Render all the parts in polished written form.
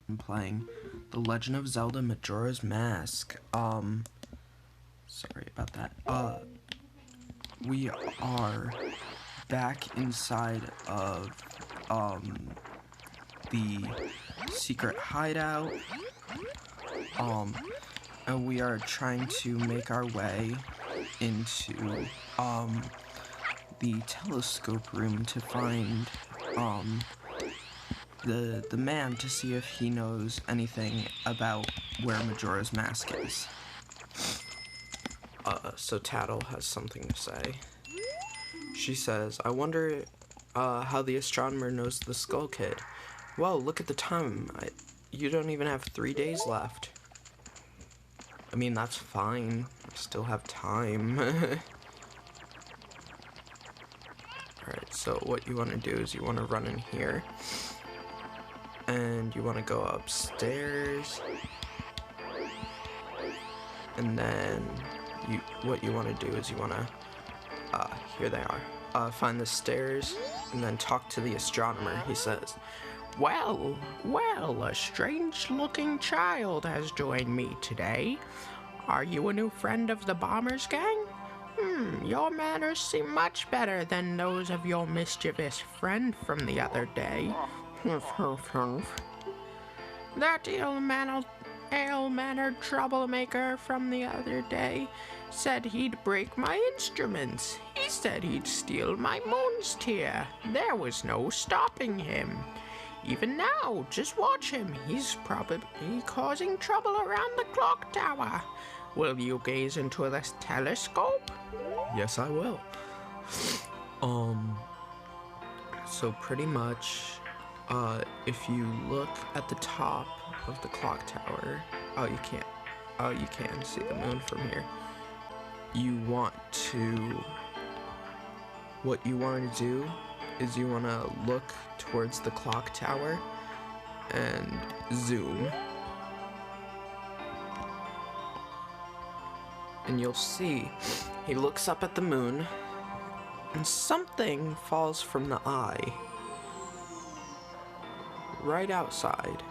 I'm playing The Legend of Zelda Majora's Mask. Sorry about that. We are back inside of, the secret hideout, and we are trying to make our way into, the telescope room to find, the man to see if he knows anything about where Majora's Mask is. So Tattle has something to say. She says, I wonder how the astronomer knows the Skull Kid. Whoa, look at the time. You don't even have 3 days left. I mean, that's fine. I still have time. Alright, so what you want to do is you want to run in here. And you want to go upstairs. And then what you want to do is you want to, here they are. Find the stairs and then talk to the astronomer. He says, well, a strange-looking child has joined me today. Are you a new friend of the Bombers gang? Your manners seem much better than those of your mischievous friend from the other day. That ill-mannered troublemaker from the other day said he'd break my instruments. He said he'd steal my moon's tear. There was no stopping him. Even now, just watch him. He's probably causing trouble around the clock tower. Will you gaze into this telescope? Yes, I will. So pretty much, if you look at the top of the clock tower, you can see the moon from here. What you want to do is you want to look towards the clock tower and zoom. And you'll see, he looks up at the moon, and something falls from the eye. Right outside.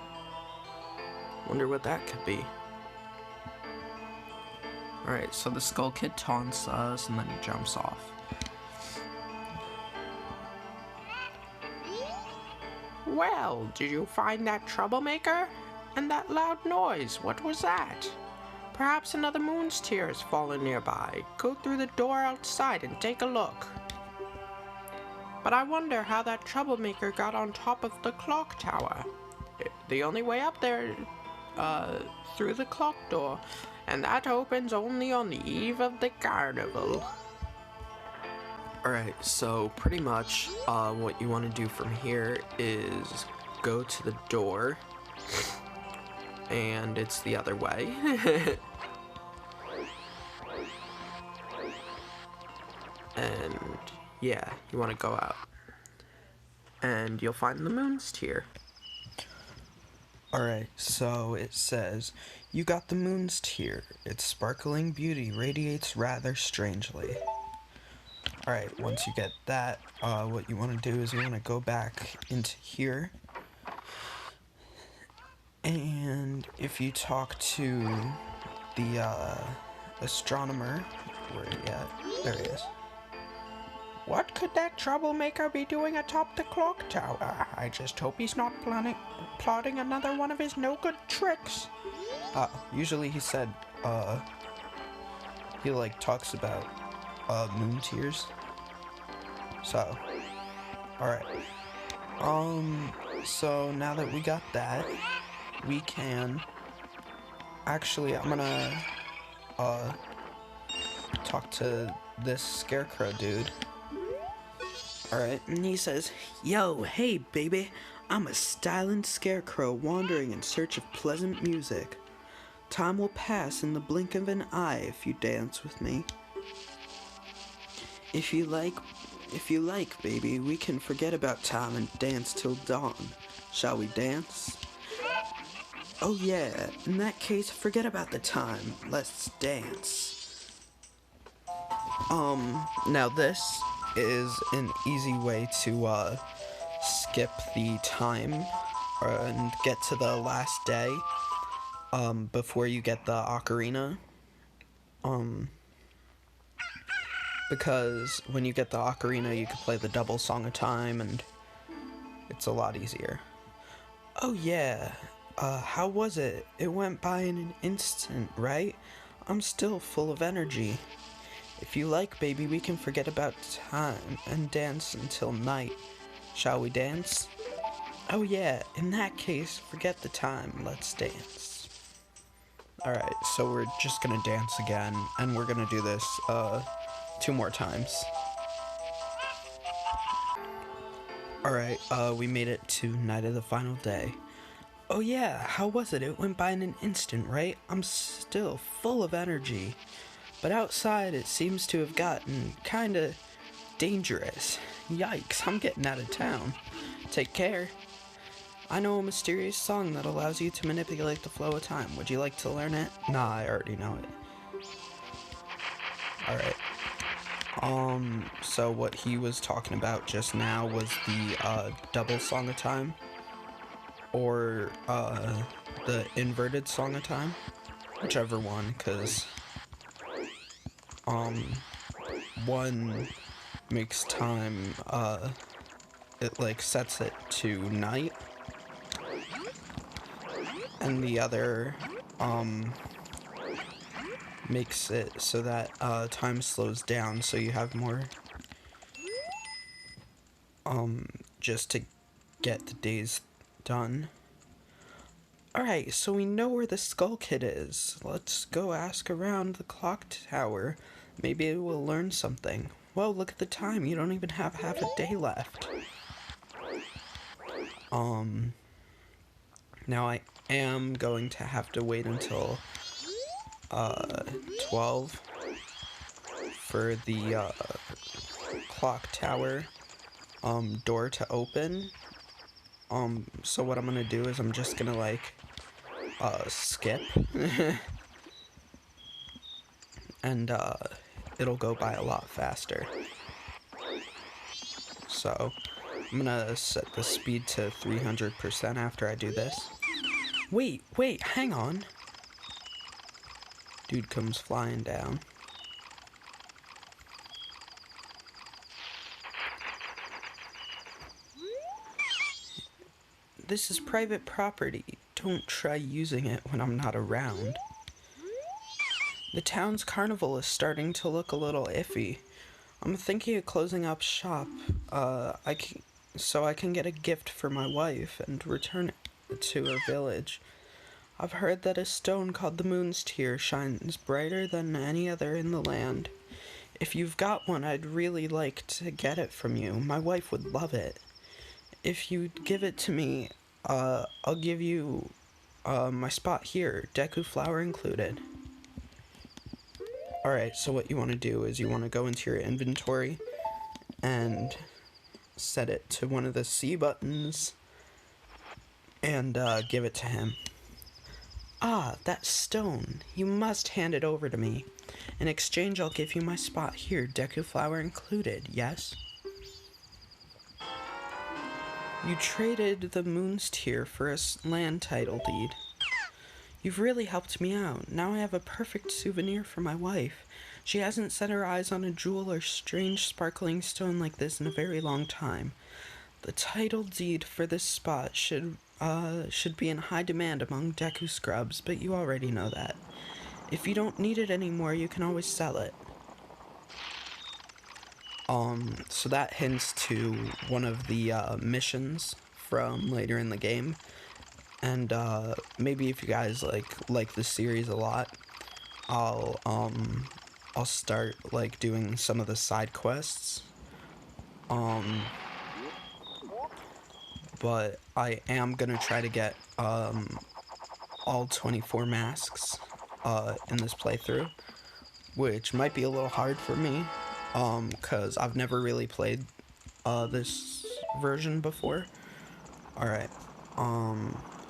Wonder what that could be. Alright, so the Skull Kid taunts us, and then he jumps off. Well, did you find that troublemaker? And that loud noise, what was that? Perhaps another moon's tear has fallen nearby. Go through the door outside and take a look. But I wonder how that troublemaker got on top of the clock tower. The only way up there, through the clock door, and that opens only on the eve of the carnival. Alright, so pretty much, what you want to do from here is go to the door, and it's the other way. And yeah, you want to go out. And you'll find the moon's tear. Alright, so it says, you got the moon's tear. Its sparkling beauty radiates rather strangely. Alright, once you get that, what you want to do is you want to go back into here. And if you talk to the astronomer, where he at? There he is. What could that troublemaker be doing atop the clock tower? I just hope he's not plotting another one of his no-good tricks. Usually he said, he talks about, moon tears. So, alright. So now that we got that, we can, actually, I'm gonna, talk to this scarecrow dude. Alright, and he says, yo, hey baby, I'm a styling scarecrow wandering in search of pleasant music. Time will pass in the blink of an eye if you dance with me. If you like, baby, we can forget about time and dance till dawn. Shall we dance? Oh yeah, in that case, forget about the time. Let's dance. Now this is an easy way to, skip the time. and get to the last day before you get the ocarina. Because when you get the ocarina, you can play the double Song of Time, and it's a lot easier. Oh yeah, how was it? It went by in an instant, right? I'm still full of energy. If you like, baby, we can forget about time and dance until night. Shall we dance? Oh yeah, in that case, forget the time, let's dance. Alright, so we're just gonna dance again, and we're gonna do this, 2 more times. Alright, we made it to night of the final day. Oh yeah, how was it? It went by in an instant, right? I'm still full of energy. But outside, it seems to have gotten kinda dangerous. Yikes, I'm getting out of town. Take care. I know a mysterious song that allows you to manipulate the flow of time. Would you like to learn it? Nah, I already know it. Alright. So what he was talking about just now was the, double Song of Time. Or, the inverted Song of Time. Whichever one, because, one makes time, it, like, sets it to night. And the other, makes it so that, time slows down, so you have more, just to get the days done. Alright, so we know where the Skull Kid is. Let's go ask around the clock tower. Maybe we'll learn something. Well, look at the time. You don't even have half a day left. Now I am going to have to wait until, 12 for the, clock tower, door to open. So what I'm gonna do is I'm just gonna, like, skip. And, it'll go by a lot faster. So, I'm gonna set the speed to 300% after I do this. Wait, hang on. Dude comes flying down. This is private property. Don't try using it when I'm not around. The town's carnival is starting to look a little iffy. I'm thinking of closing up shop, so I can get a gift for my wife and return it to her village. I've heard that a stone called the Moon's Tear shines brighter than any other in the land. If you've got one, I'd really like to get it from you. My wife would love it. If you'd give it to me, I'll give you, my spot here, Deku flower included. Alright, so what you want to do is you want to go into your inventory and set it to one of the C buttons and, give it to him. Ah, that stone. You must hand it over to me. In exchange, I'll give you my spot here, Deku flower included, yes? You traded the Moon's Tear for a land title deed. You've really helped me out. Now I have a perfect souvenir for my wife. She hasn't set her eyes on a jewel or strange sparkling stone like this in a very long time. The title deed for this spot should be in high demand among Deku scrubs, but you already know that. If you don't need it anymore, you can always sell it. So that hints to one of the, missions from later in the game. And, maybe if you guys, like the series a lot, I'll start, like, doing some of the side quests. But I am gonna try to get, all 24 masks, in this playthrough, which might be a little hard for me, cause I've never really played, this version before. Alright,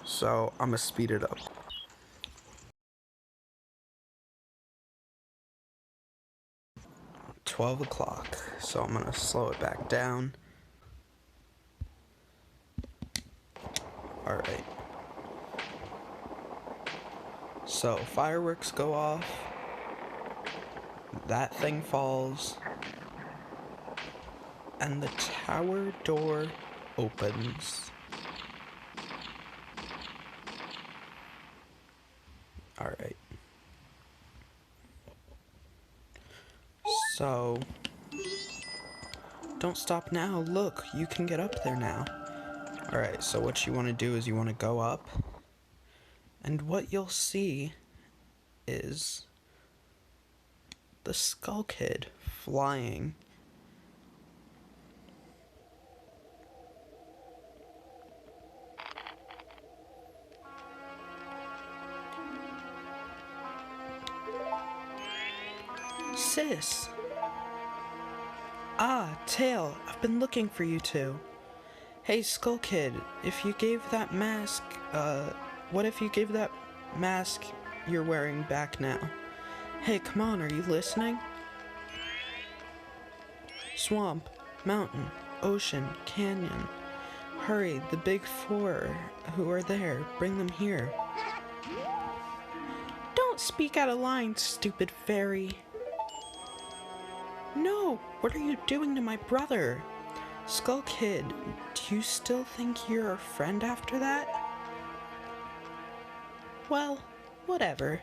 so I'm gonna speed it up. 12 o'clock, so I'm gonna slow it back down. Alright. So, fireworks go off. That thing falls. And the tower door opens. Alright. So, don't stop now. Look, you can get up there now. Alright, so what you want to do is you want to go up. And what you'll see is the Skull Kid flying. Sis! Ah, Tail, I've been looking for you two. Hey, Skull Kid, if you gave that mask, what if you gave that mask you're wearing back now? Hey, come on, are you listening? Swamp, mountain, ocean, canyon. Hurry, the big four who are there, bring them here. Don't speak out of line, stupid fairy. No, what are you doing to my brother? Skull Kid, do you still think you're a friend after that? Well, whatever.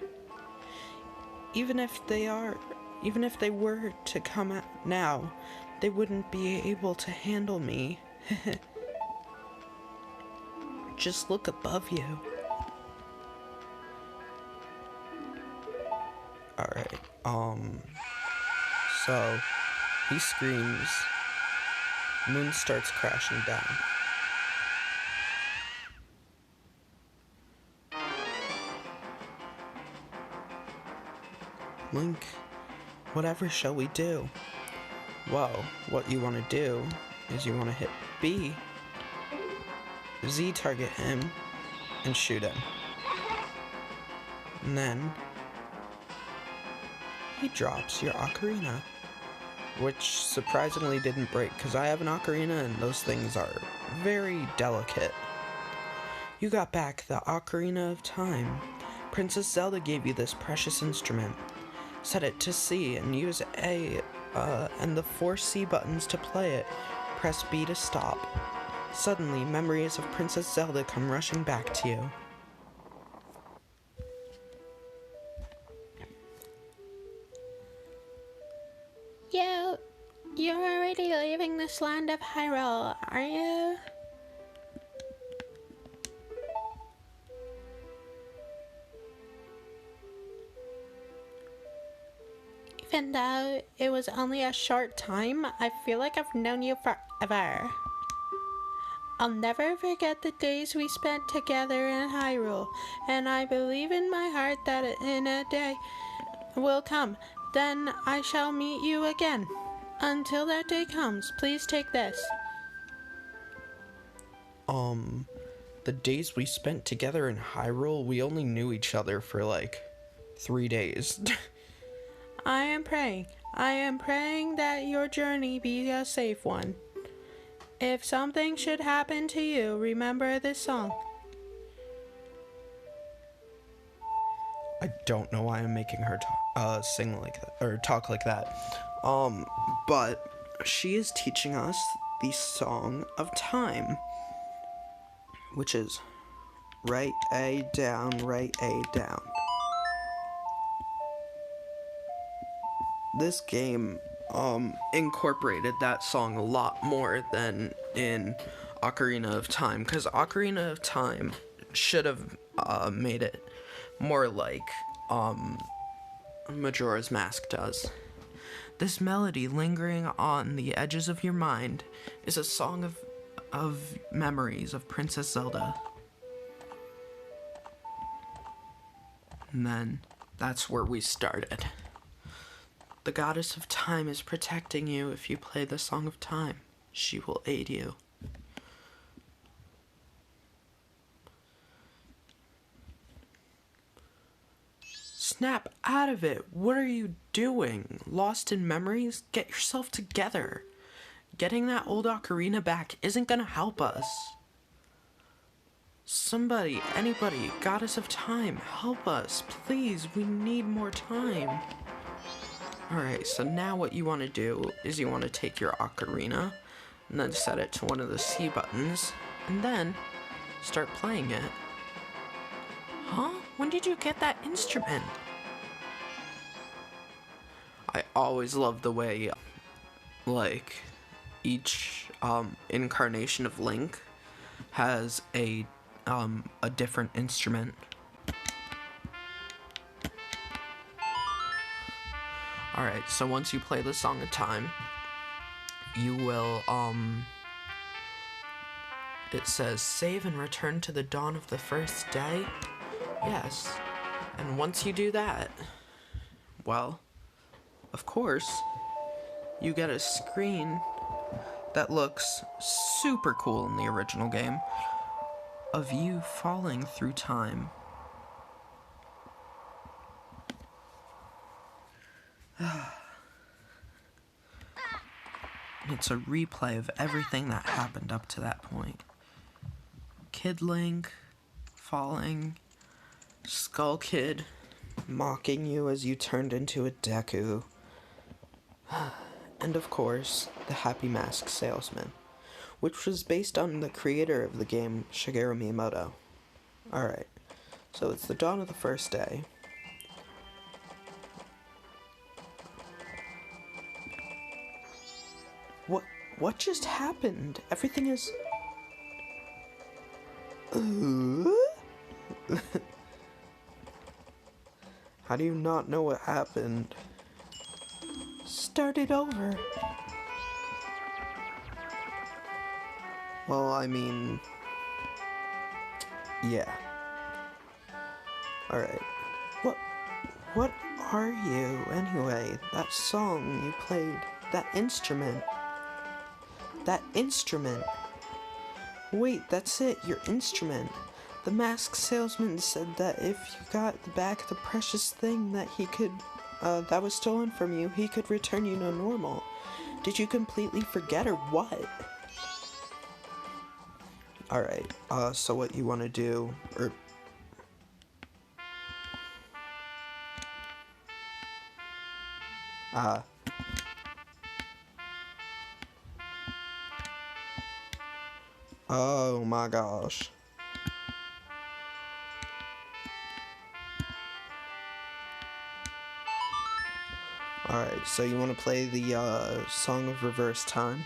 Even if they were to come out now, they wouldn't be able to handle me. Just look above you. Alright, so he screams. Moon starts crashing down. Link, whatever shall we do? Well, what you want to do is you want to hit B, Z target him, and shoot him. And then he drops your ocarina, which surprisingly didn't break, because I have an ocarina and those things are very delicate. You got back the Ocarina of Time. Princess Zelda gave you this precious instrument. Set it to C and use A and the 4 C buttons to play it. Press B to stop. Suddenly, memories of Princess Zelda come rushing back to you. You're already leaving this land of Hyrule, are you? Even though it was only a short time, I feel like I've known you forever. I'll never forget the days we spent together in Hyrule, and I believe in my heart that in a day will come, then I shall meet you again. Until that day comes, please take this. The days we spent together in Hyrule, we only knew each other for like 3 days. I am praying that your journey be a safe one. If something should happen to you, remember this song. I don't know why I'm making her sing like that, or talk like that. But she is teaching us the Song of Time, which is right A down, right A down. This game, incorporated that song a lot more than in Ocarina of Time, because Ocarina of Time should have, made it more like, Majora's Mask does. This melody lingering on the edges of your mind is a song of memories of Princess Zelda. And then that's where we started. The goddess of time is protecting you if you play the Song of Time. She will aid you. Snap out of it. What are you doing? Lost in memories? Get yourself together. Getting that old ocarina back isn't gonna help us. Somebody, anybody, goddess of time, help us. Please, we need more time. Alright, so now what you want to do is you want to take your ocarina and then set it to one of the C buttons and then start playing it. Huh? When did you get that instrument? I always love the way, like, each incarnation of Link has a different instrument. Alright, so once you play the Song of Time, you will, it says, save and return to the dawn of the first day? Yes. And once you do that, well, of course, you get a screen that looks super cool in the original game of you falling through time. It's a replay of everything that happened up to that point. Kid Link falling, Skull Kid mocking you as you turned into a Deku, and of course, the Happy Mask Salesman, which was based on the creator of the game, Shigeru Miyamoto. Alright, so it's the dawn of the first day. What just happened? Everything is... How do you not know what happened? Start it over. Well, I mean... yeah. Alright. What are you, anyway? That song you played, that instrument. That instrument. Wait, that's it, your instrument. The masked salesman said that if you got back the precious thing that he could, that was stolen from you, he could return you to normal. Did you completely forget or what? Alright, so what you want to do, oh my gosh. Alright, so you want to play the, Song of Reverse Time.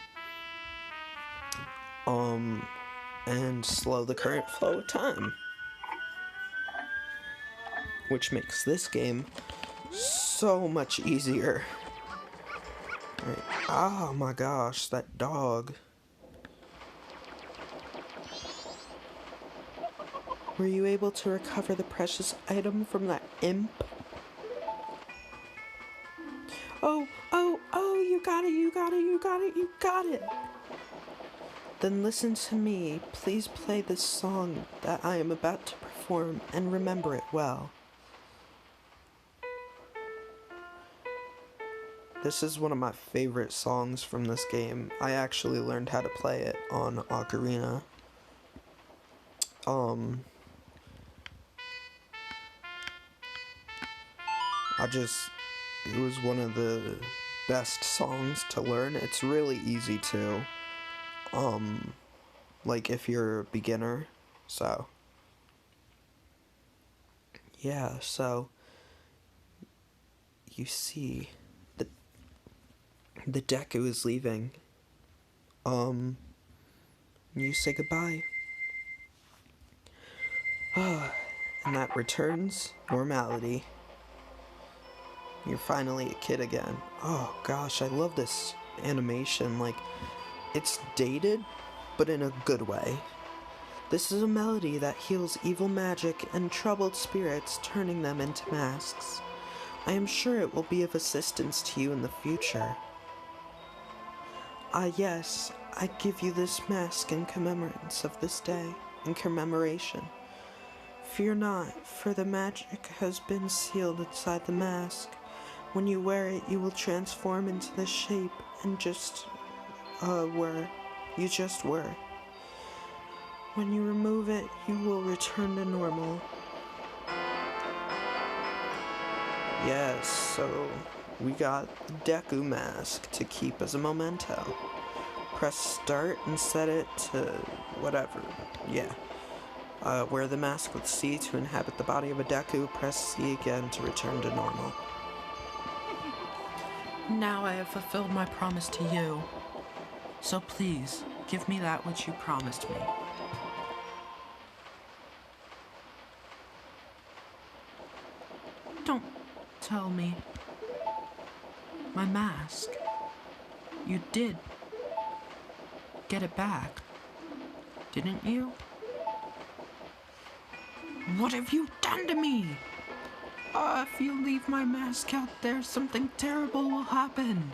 And slow the current flow of time. Which makes this game so much easier. Right. Oh my gosh, that dog. Were you able to recover the precious item from that imp? Oh, you got it. Then listen to me. Please play this song that I am about to perform and remember it well. This is one of my favorite songs from this game. I actually learned how to play it on ocarina. It was one of the best songs to learn. It's really easy to, like if you're a beginner, so. Yeah, so, you see, the Deku is leaving. You say goodbye. And that returns normality. You're finally a kid again. Oh gosh, I love this animation. Like, it's dated, but in a good way. This is a melody that heals evil magic and troubled spirits, turning them into masks. I am sure it will be of assistance to you in the future. Yes, I give you this mask in commemoration of this day, in commemoration. Fear not, for the magic has been sealed inside the mask. When you wear it, you will transform into the shape and you just were. When you remove it, you will return to normal. Yes, so we got the Deku mask to keep as a memento. Press start and set it to whatever. Yeah. Wear the mask with C to inhabit the body of a Deku. Press C again to return to normal. Now I have fulfilled my promise to you. So please, give me that which you promised me. Don't tell me. My mask. You did get it back, didn't you? What have you done to me? If you leave my mask out there, something terrible will happen.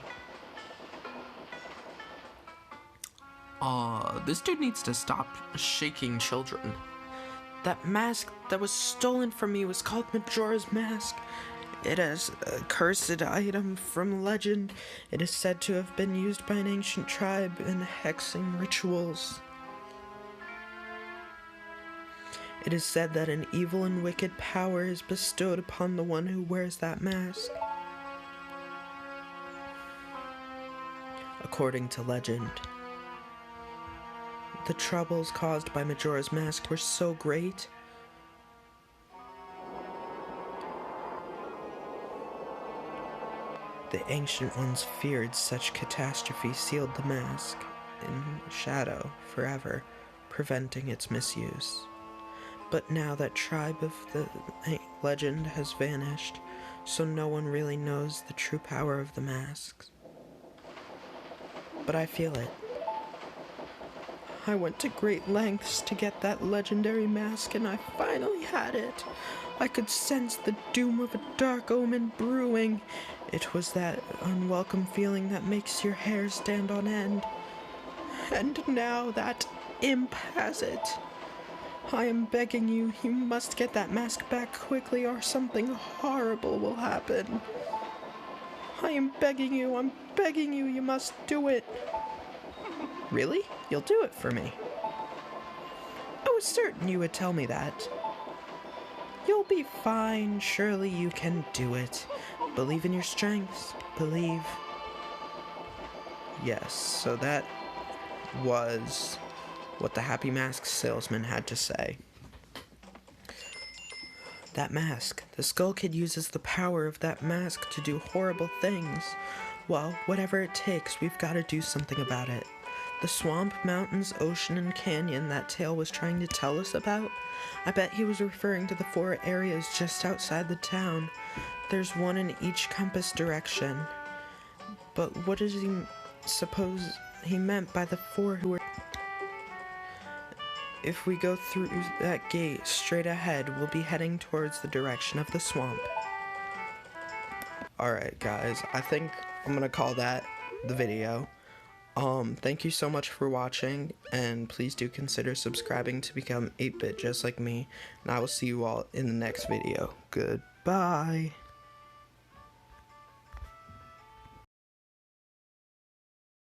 This dude needs to stop shaking children. That mask that was stolen from me was called Majora's Mask. It is a cursed item from legend. It is said to have been used by an ancient tribe in hexing rituals. It is said that an evil and wicked power is bestowed upon the one who wears that mask. According to legend, the troubles caused by Majora's Mask were so great the ancient ones feared such catastrophe sealed the mask in shadow forever, preventing its misuse. But now that tribe of the legend has vanished, so no one really knows the true power of the masks. But I feel it. I went to great lengths to get that legendary mask, and I finally had it. I could sense the doom of a dark omen brewing. It was that unwelcome feeling that makes your hair stand on end. And now that imp has it. I am begging you, you must get that mask back quickly or something horrible will happen. I am begging you, I'm begging you, you must do it. Really? You'll do it for me? I was certain you would tell me that. You'll be fine, surely you can do it. Believe in your strengths, believe. Yes, so that was what the Happy Mask salesman had to say. That mask. The Skull Kid uses the power of that mask to do horrible things. Well, whatever it takes, we've got to do something about it. The swamp, mountains, ocean, and canyon that Tail was trying to tell us about? I bet he was referring to the 4 areas just outside the town. There's one in each compass direction. But what does he suppose he meant by the 4 who were... If we go through that gate straight ahead, we'll be heading towards the direction of the swamp. Alright guys, I think I'm gonna call that the video. Thank you so much for watching, and please do consider subscribing to become 8-bit just like me, and I will see you all in the next video. Goodbye!